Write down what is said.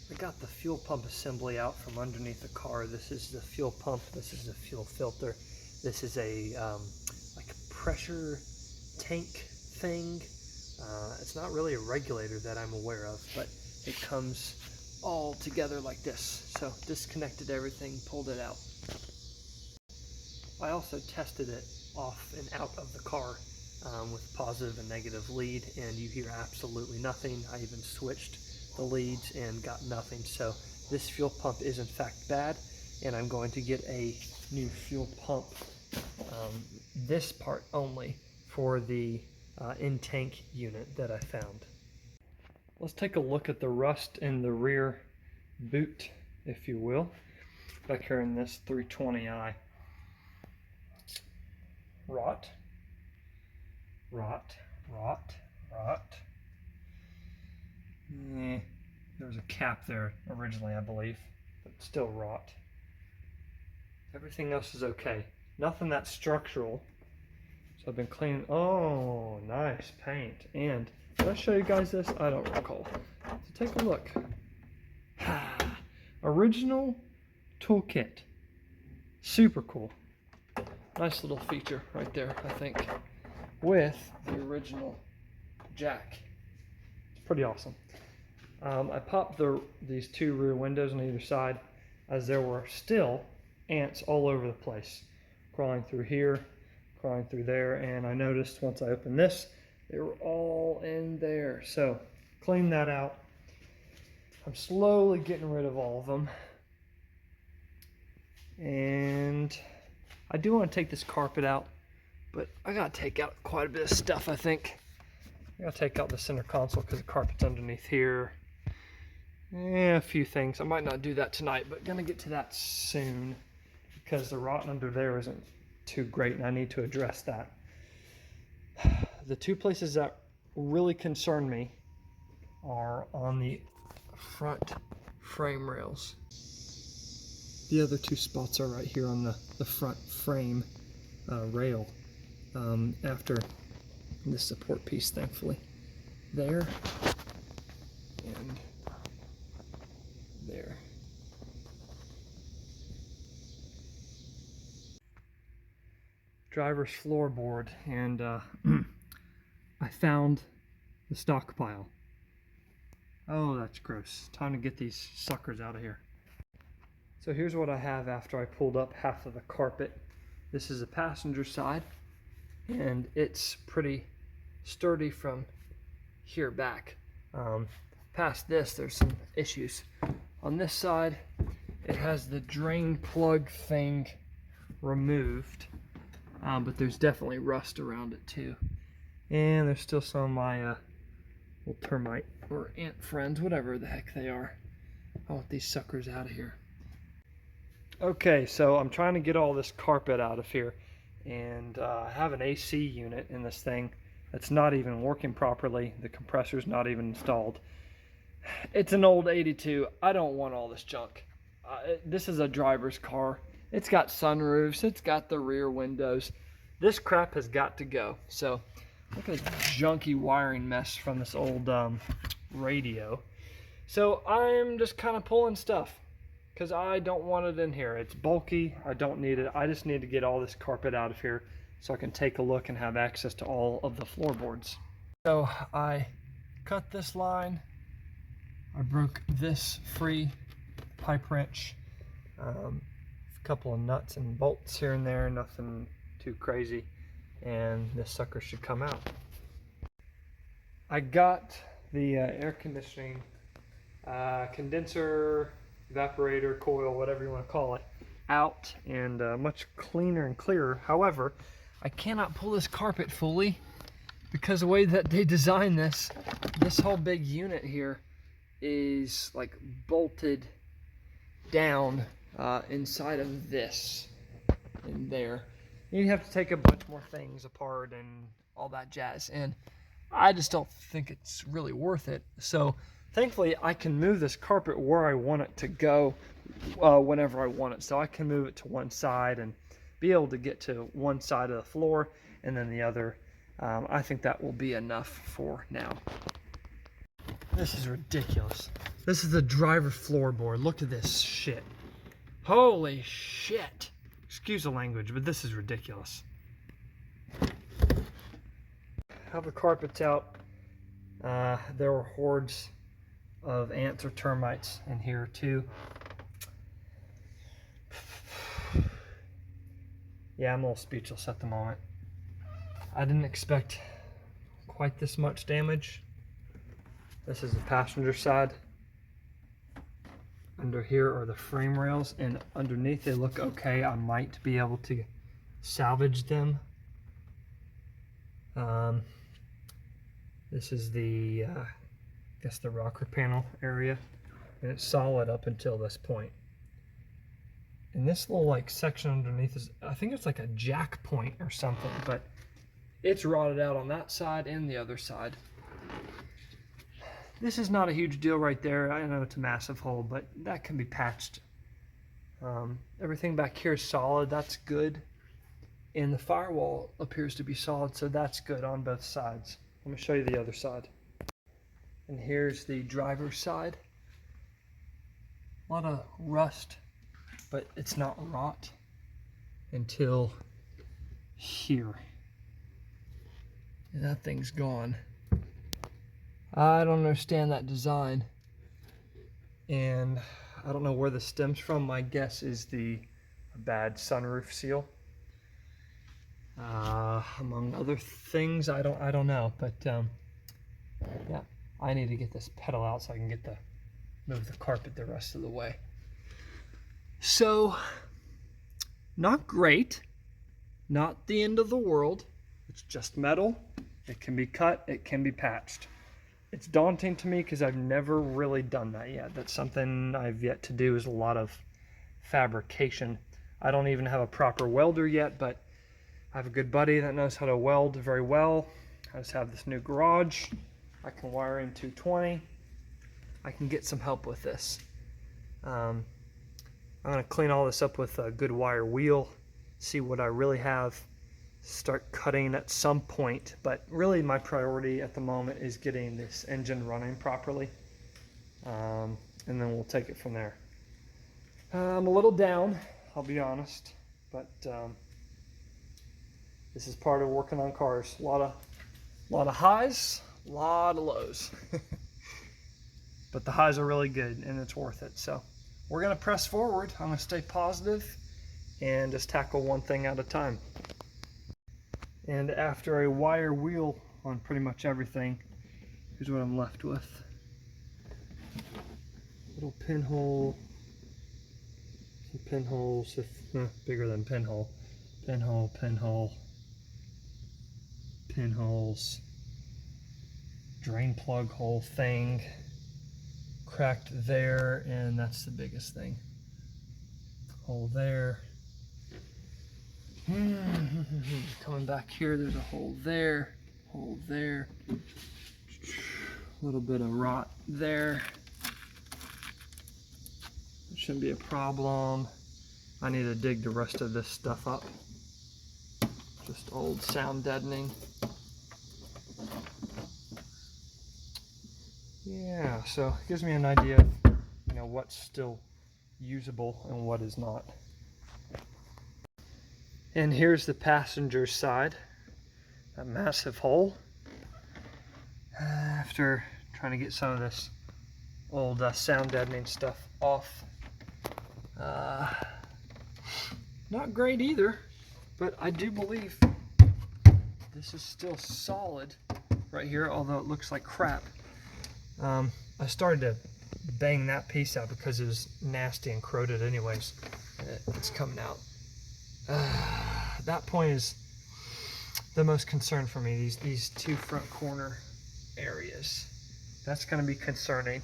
I got the fuel pump assembly out from underneath the car. This is the fuel pump. This is the fuel filter. This is a like a pressure tank thing. It's not really a regulator that I'm aware of, but it comes all together like this. So disconnected everything, pulled it out. I also tested it off and out of the car with positive and negative lead, and you hear absolutely nothing. I even switched the leads and got nothing. So this fuel pump is in fact bad, and I'm going to get a new fuel pump, this part only, for the in-tank unit that I found. Let's take a look at the rust in the rear boot, if you will, back here in this 320i. Rot, rot, rot, rot. There was a cap there originally, I believe, but still rot. Everything else is okay. Nothing that's structural. So I've been cleaning. Oh, nice paint. And did I show you guys this? I don't recall. So take a look. Original toolkit. Super cool. Nice little feature right there, I think, with the original jack. It's pretty awesome. I popped these two rear windows on either side, as there were still ants all over the place, crawling through here, crawling through there, and I noticed once I opened this, they were all in there. So clean that out. I'm slowly getting rid of all of them, and I do want to take this carpet out, but I gotta take out quite a bit of stuff, I think. I gotta take out the center console because the carpet's underneath here. A few things. I might not do that tonight, but gonna get to that soon because the rot under there isn't too great, and I need to address that. The two places that really concern me are on the front frame rails. The other two spots are right here on the front frame rail, after this support piece, thankfully. There and there. Driver's floorboard, and I found the stockpile. Oh, that's gross. Time to get these suckers out of here. So here's what I have after I pulled up half of the carpet. This is the passenger side, and it's pretty sturdy from here back. Past this, there's some issues. On this side, it has the drain plug thing removed, but there's definitely rust around it too. And there's still some of my little termite or ant friends, whatever the heck they are. I want these suckers out of here. Okay, so I'm trying to get all this carpet out of here, and I have an AC unit in this thing that's not even working properly. The compressor's not even installed. It's an old 82. I don't want all this junk. This is a driver's car. It's got sunroofs. It's got the rear windows. This crap has got to go. So look at this junky wiring mess from this old radio. So I'm just kind of pulling stuff, because I don't want it in here. It's bulky. I don't need it. I just need to get all this carpet out of here so I can take a look and have access to all of the floorboards. So I cut this line. I broke this free pipe wrench. A couple of nuts and bolts here and there, nothing too crazy. And this sucker should come out. I got the air conditioning condenser, evaporator, coil, whatever you want to call it, out, and much cleaner and clearer. However, I cannot pull this carpet fully because the way that they designed this whole big unit here is like bolted down inside of this and there. You have to take a bunch more things apart and all that jazz, and I just don't think it's really worth it. So thankfully I can move this carpet where I want it to go whenever I want it. So I can move it to one side and be able to get to one side of the floor and then the other. I think that will be enough for now. This is ridiculous. This is the driver floorboard. Look at this shit. Holy shit. Excuse the language, but this is ridiculous. Have the carpets out. There were hordes of ants or termites in here too. Yeah, I'm a little speechless at the moment. I didn't expect quite this much damage. This is the passenger side. Under here are the frame rails, and underneath they look okay. I might be able to salvage them. This is the, I guess the rocker panel area, and it's solid up until this point. And this little like section underneath is, I think it's like a jack point or something, but it's rotted out on that side and the other side. This is not a huge deal right there. I know it's a massive hole, but that can be patched. Everything back here is solid. That's good. And the firewall appears to be solid, so that's good on both sides. Let me show you the other side. And here's the driver's side. A lot of rust, but it's not rot until here. And that thing's gone. I don't understand that design, and I don't know where this stems from. My guess is the bad sunroof seal, among other things. I don't know, but yeah, I need to get this pedal out so I can move the carpet the rest of the way. So, not great, not the end of the world. It's just metal. It can be cut. It can be patched. It's daunting to me because I've never really done that yet. That's something I've yet to do, is a lot of fabrication. I don't even have a proper welder yet, but I have a good buddy that knows how to weld very well. I just have this new garage. I can wire in 220. I can get some help with this. I'm going to clean all this up with a good wire wheel, see what I really have, start cutting at some point, but really my priority at the moment is getting this engine running properly, and then we'll take it from there. I'm a little down, I'll be honest, but this is part of working on cars. A lot of highs, a lot of lows. But the highs are really good and it's worth it. So we're gonna press forward. I'm gonna stay positive and just tackle one thing at a time. And after a wire wheel on pretty much everything, here's what I'm left with. Little pinhole, some pinholes, bigger than pinhole. Pinhole, pinhole, pinholes, drain plug hole thing, cracked there, and that's the biggest thing. Hole there. Coming back here, there's a hole there, a little bit of rot there. It shouldn't be a problem. I need to dig the rest of this stuff up. Just old sound deadening. Yeah, so it gives me an idea of, what's still usable and what is not. And here's the passenger side, a massive hole. After trying to get some of this old sound deadening stuff off. Not great either, but I do believe this is still solid right here, although it looks like crap. I started to bang that piece out because it was nasty and corroded anyways. It's coming out. That point is the most concern for me, these two front corner areas. That's going to be concerning.